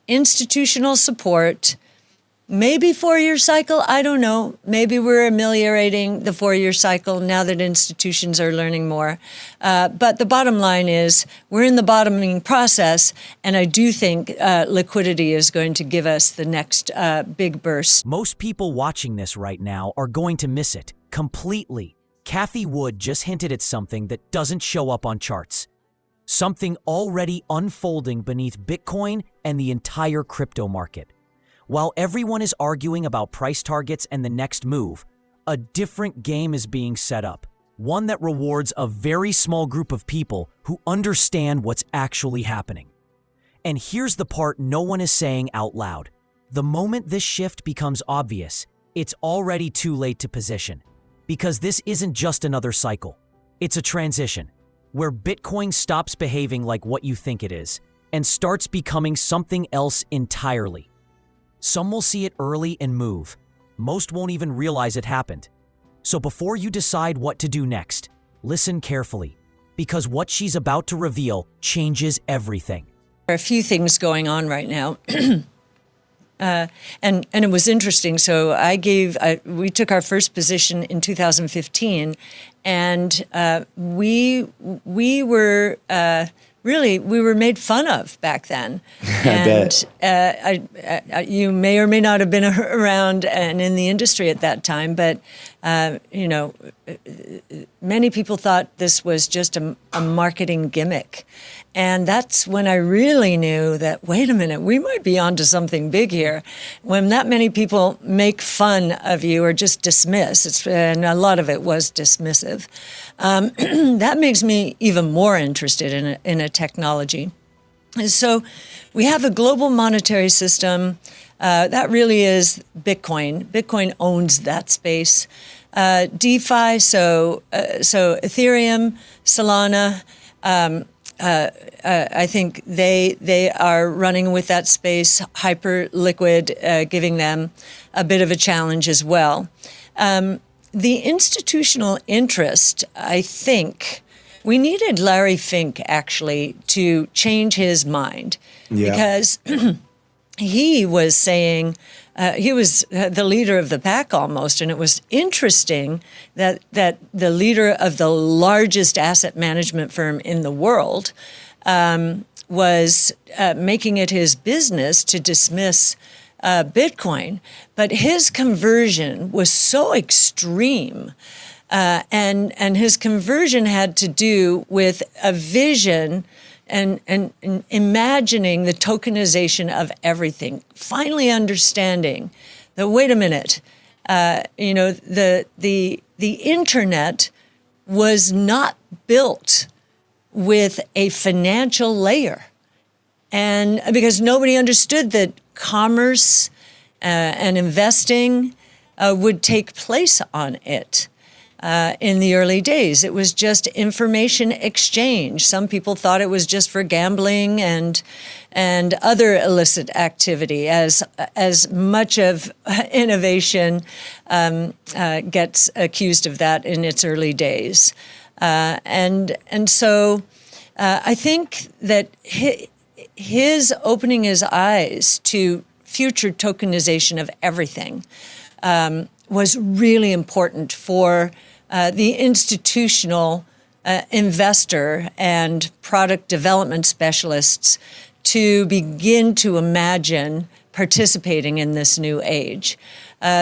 institutional support, maybe 4-year cycle, I don't know. Maybe we're ameliorating the 4-year cycle now that institutions are learning more. But the bottom line is we're in the bottoming process, and I do think liquidity is going to give us the next big burst. Most people watching this right now are going to miss it completely. Cathie Wood just hinted at something that doesn't show up on charts. Something already unfolding beneath Bitcoin and the entire crypto market. While everyone is arguing about price targets and the next move, a different game is being set up. One that rewards a very small group of people who understand what's actually happening. And here's the part no one is saying out loud. The moment this shift becomes obvious, it's already too late to position. Because this isn't just another cycle. It's a transition, where Bitcoin stops behaving like what you think it is, and starts becoming something else entirely. Some will see it early and move. Most won't even realize it happened. So before you decide what to do next, listen carefully, because what she's about to reveal changes everything. There are a few things going on right now. And it was interesting. So we took our first position in 2015, and we were we were made fun of back then. And you may or may not have been around and in the industry at that time, but many people thought this was just a marketing gimmick. And that's when I really knew that, wait a minute, we might be onto something big here. When that many people make fun of you or just dismiss, and a lot of it was dismissive, that makes me even more interested in a technology. And so we have a global monetary system. That really is Bitcoin. Bitcoin owns that space. DeFi, so Ethereum, Solana, I think they are running with that space, Hyperliquid, giving them a bit of a challenge as well. The institutional interest, I think, we needed Larry Fink actually to change his mind, because he was saying, he was the leader of the pack almost, and it was interesting that the leader of the largest asset management firm in the world was making it his business to dismiss Bitcoin. But his conversion was so extreme, and his conversion had to do with a vision and imagining the tokenization of everything, finally understanding that, wait a minute, the internet was not built with a financial layer. And because nobody understood that commerce and investing would take place on it. In the early days, it was just information exchange. Some people thought it was just for gambling and other illicit activity, as much of innovation gets accused of that in its early days. And so I think that his opening his eyes to future tokenization of everything was really important for the institutional investor and product development specialists to begin to imagine participating in this new age.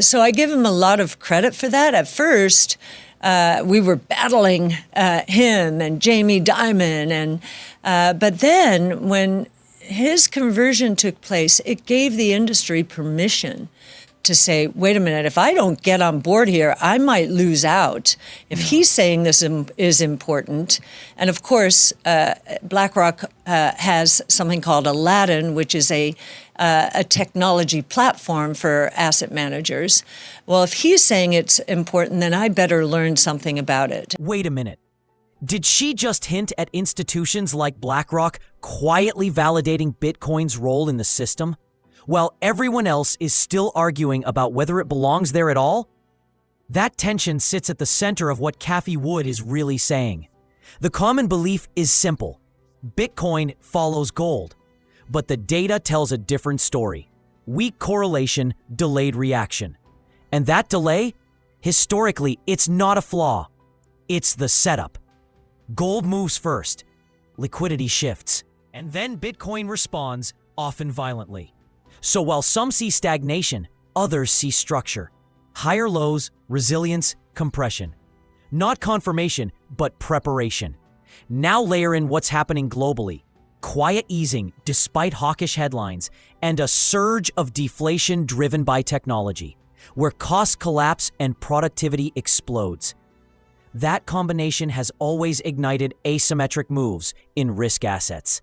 So I give him a lot of credit for that. At first, we were battling him and Jamie Dimon, but then when his conversion took place, it gave the industry permission to say, wait a minute, if I don't get on board here, I might lose out. If he's saying this is important, and of course, BlackRock has something called Aladdin, which is a technology platform for asset managers. Well, if he's saying it's important, then I better learn something about it. Wait a minute. Did she just hint at institutions like BlackRock quietly validating Bitcoin's role in the system, while everyone else is still arguing about whether it belongs there at all? That tension sits at the center of what Cathie Wood is really saying. The common belief is simple. Bitcoin follows gold. But the data tells a different story. Weak correlation, delayed reaction. And that delay, historically, it's not a flaw. It's the setup. Gold moves first, liquidity shifts, and then Bitcoin responds, often violently. So while some see stagnation, others see structure. Higher lows, resilience, compression. Not confirmation, but preparation. Now layer in what's happening globally. Quiet easing despite hawkish headlines, and a surge of deflation driven by technology, where costs collapse and productivity explodes. That combination has always ignited asymmetric moves in risk assets.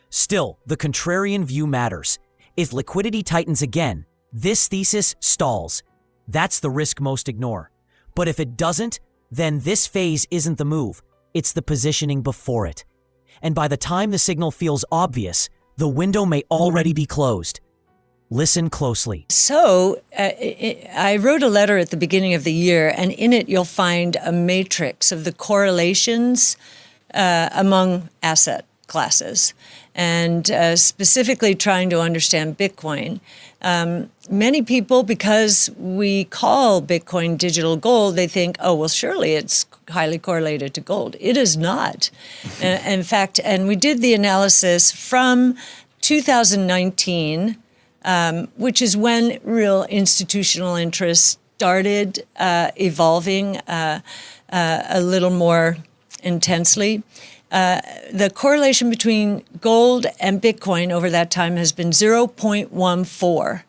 Still, the contrarian view matters. If liquidity tightens again, this thesis stalls. That's the risk most ignore. But if it doesn't, then this phase isn't the move, it's the positioning before it. And by the time the signal feels obvious, the window may already be closed. Listen closely. So I wrote a letter at the beginning of the year, and in it you'll find a matrix of the correlations among asset classes, and specifically trying to understand Bitcoin. Many people, because we call Bitcoin digital gold, they think, oh, well, surely it's highly correlated to gold. It is not. In fact, and we did the analysis from 2019, which is when real institutional interest started evolving a little more intensely. The correlation between gold and Bitcoin over that time has been 0.14.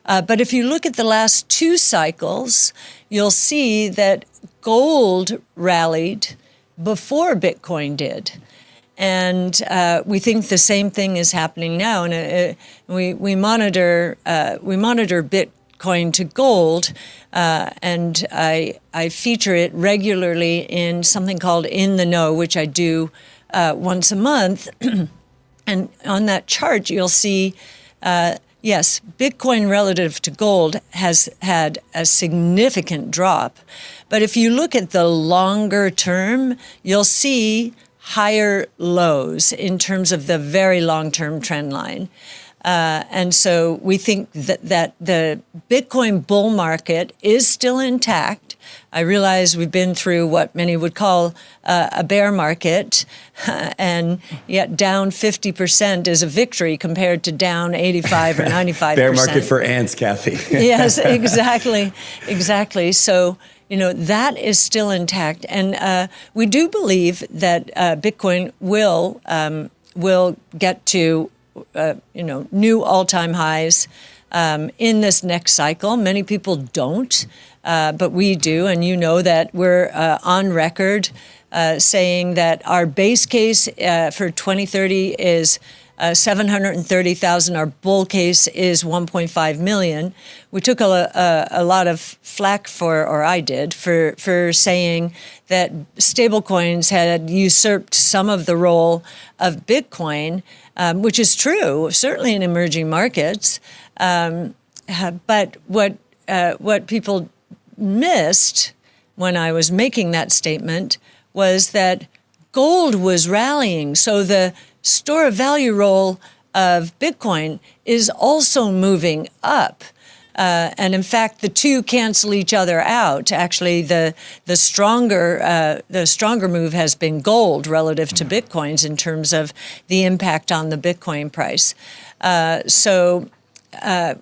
But if you look at the last two cycles, you'll see that gold rallied before Bitcoin did. And we think the same thing is happening now. And we monitor Bitcoin to gold, and I feature it regularly in something called In the Know, which I do once a month. And on that chart, you'll see, yes, Bitcoin relative to gold has had a significant drop. But if you look at the longer term, you'll see higher lows in terms of the very long-term trend line. And so we think that the Bitcoin bull market is still intact. I realize we've been through what many would call a bear market, and yet down 50% is a victory compared to down 85 or 95%. Bear market for ants, Cathie. Yes, exactly. So, that is still intact. And we do believe that Bitcoin will get to new all-time highs in this next cycle. Many people don't, but we do. And you know that we're on record saying that our base case for 2030 is 730,000. Our bull case is 1.5 million. We took a lot of flack or I did, for saying that stablecoins had usurped some of the role of Bitcoin, which is true, certainly in emerging markets. But what people missed when I was making that statement was that gold was rallying. So the store of value role of Bitcoin is also moving up. And in fact, the two cancel each other out. Actually, the stronger move has been gold relative to Bitcoins in terms of the impact on the Bitcoin price. So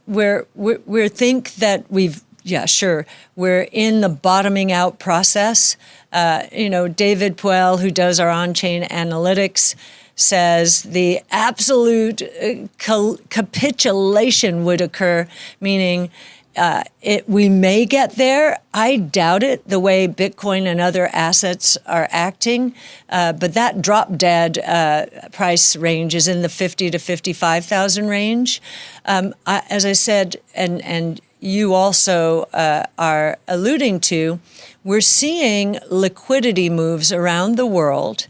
we think that we're in the bottoming out process. David Puel, who does our on-chain analytics, says the absolute capitulation would occur, meaning we may get there. I doubt it, the way Bitcoin and other assets are acting. But that drop-dead price range is in the 50 to 55,000 range. As I said, and you also are alluding to, we're seeing liquidity moves around the world.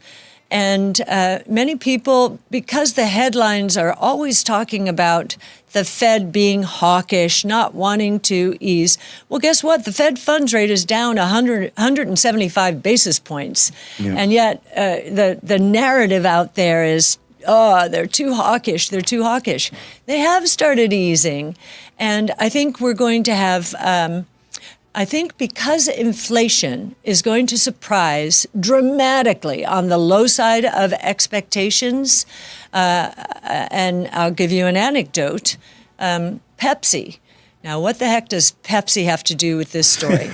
And many people, because the headlines are always talking about the Fed being hawkish, not wanting to ease. Well, guess what? The Fed funds rate is down 175 basis points. Yeah. And yet the narrative out there is, they're too hawkish. They're too hawkish. They have started easing. And I think we're going to have, I think because inflation is going to surprise dramatically on the low side of expectations, and I'll give you an anecdote, Pepsi. Now, what the heck does Pepsi have to do with this story?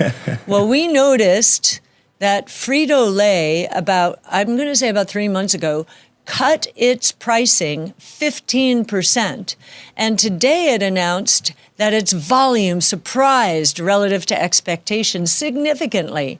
Well, we noticed that Frito-Lay I'm going to say about 3 months ago, cut its pricing 15%. And today it announced that its volume surprised relative to expectations significantly.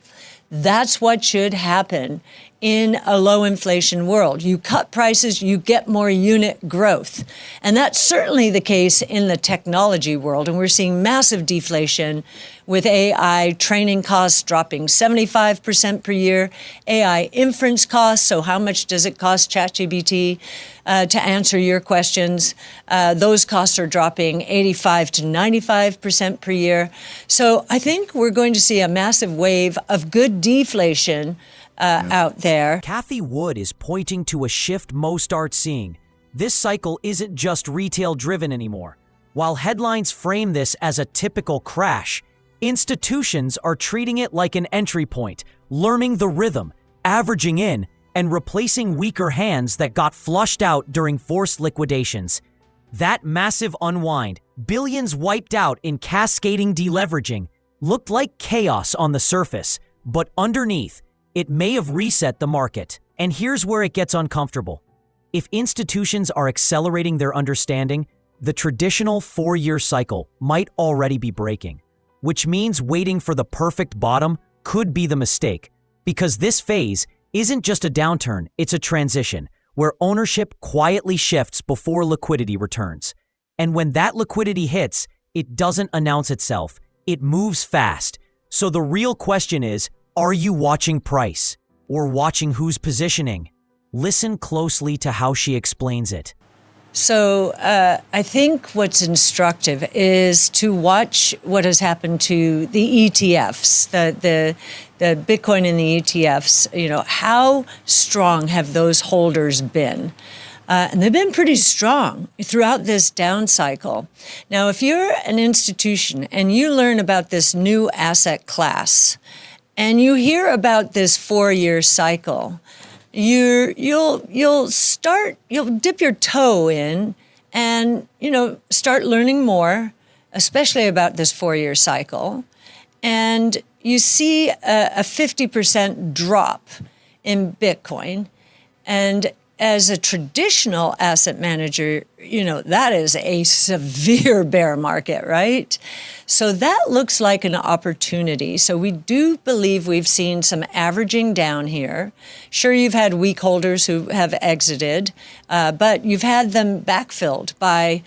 That's what should happen in a low inflation world. You cut prices, you get more unit growth. And that's certainly the case in the technology world. And we're seeing massive deflation with AI training costs dropping 75% per year, AI inference costs. So how much does it cost ChatGPT to answer your questions? Those costs are dropping 85 to 95% per year. So I think we're going to see a massive wave of good deflation out there. Cathie Wood is pointing to a shift most aren't seeing. This cycle isn't just retail-driven anymore. While headlines frame this as a typical crash, institutions are treating it like an entry point, learning the rhythm, averaging in, and replacing weaker hands that got flushed out during forced liquidations. That massive unwind, billions wiped out in cascading deleveraging, looked like chaos on the surface, but underneath, it may have reset the market. And here's where it gets uncomfortable. If institutions are accelerating their understanding, the traditional 4-year cycle might already be breaking, which means waiting for the perfect bottom could be the mistake, because this phase isn't just a downturn, it's a transition where ownership quietly shifts before liquidity returns. And when that liquidity hits, it doesn't announce itself, it moves fast. So the real question is, are you watching price or watching who's positioning? Listen closely to how she explains it. So I think what's instructive is to watch what has happened to the ETFs, the Bitcoin and the ETFs. You know, how strong have those holders been? And they've been pretty strong throughout this down cycle. Now, if you're an institution and you learn about this new asset class, and you hear about this 4-year cycle, you'll dip your toe in and, start learning more, especially about this 4-year cycle. And you see a 50% drop in Bitcoin. And as a traditional asset manager, that is a severe bear market, right? So that looks like an opportunity. So we do believe we've seen some averaging down here. Sure, you've had weak holders who have exited, but you've had them backfilled by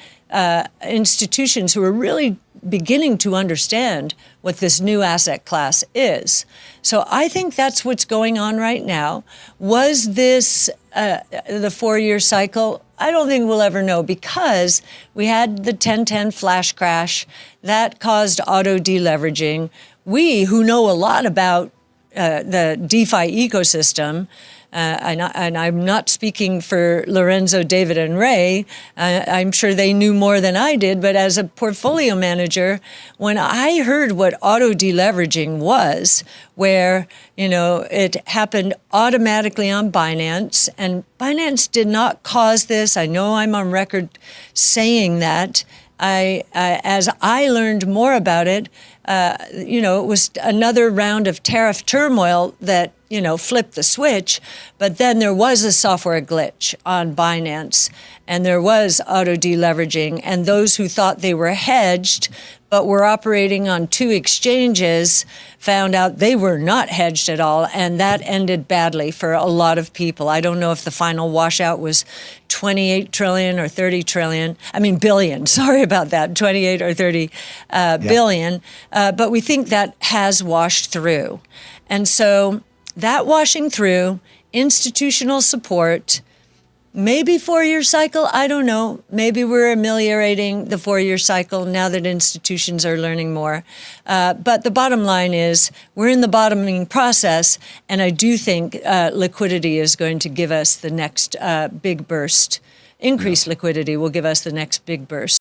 institutions who are really beginning to understand what this new asset class is. So I think that's what's going on right now. Was this the 4-year cycle? I don't think we'll ever know, because we had the 10-10 flash crash that caused auto deleveraging. We, who know a lot about the DeFi ecosystem, and I'm not speaking for Lorenzo, David, and Ray. I'm sure they knew more than I did, but as a portfolio manager, when I heard what auto deleveraging was, where, it happened automatically on Binance, and Binance did not cause this. I know I'm on record saying that. As I learned more about it, it was another round of tariff turmoil that, flipped the switch. But then there was a software glitch on Binance, and there was auto deleveraging. And those who thought they were hedged but were operating on 2 exchanges found out they were not hedged at all. And that ended badly for a lot of people. I don't know if the final washout was 28 trillion or 30 trillion. Billion. Sorry about that. 28 or 30 billion. But we think that has washed through. And so that washing through, institutional support, Maybe 4-year cycle, I don't know. Maybe we're ameliorating the 4-year cycle now that institutions are learning more. But the bottom line is we're in the bottoming process, and I do think liquidity is going to give us the next big burst. Increased liquidity will give us the next big burst.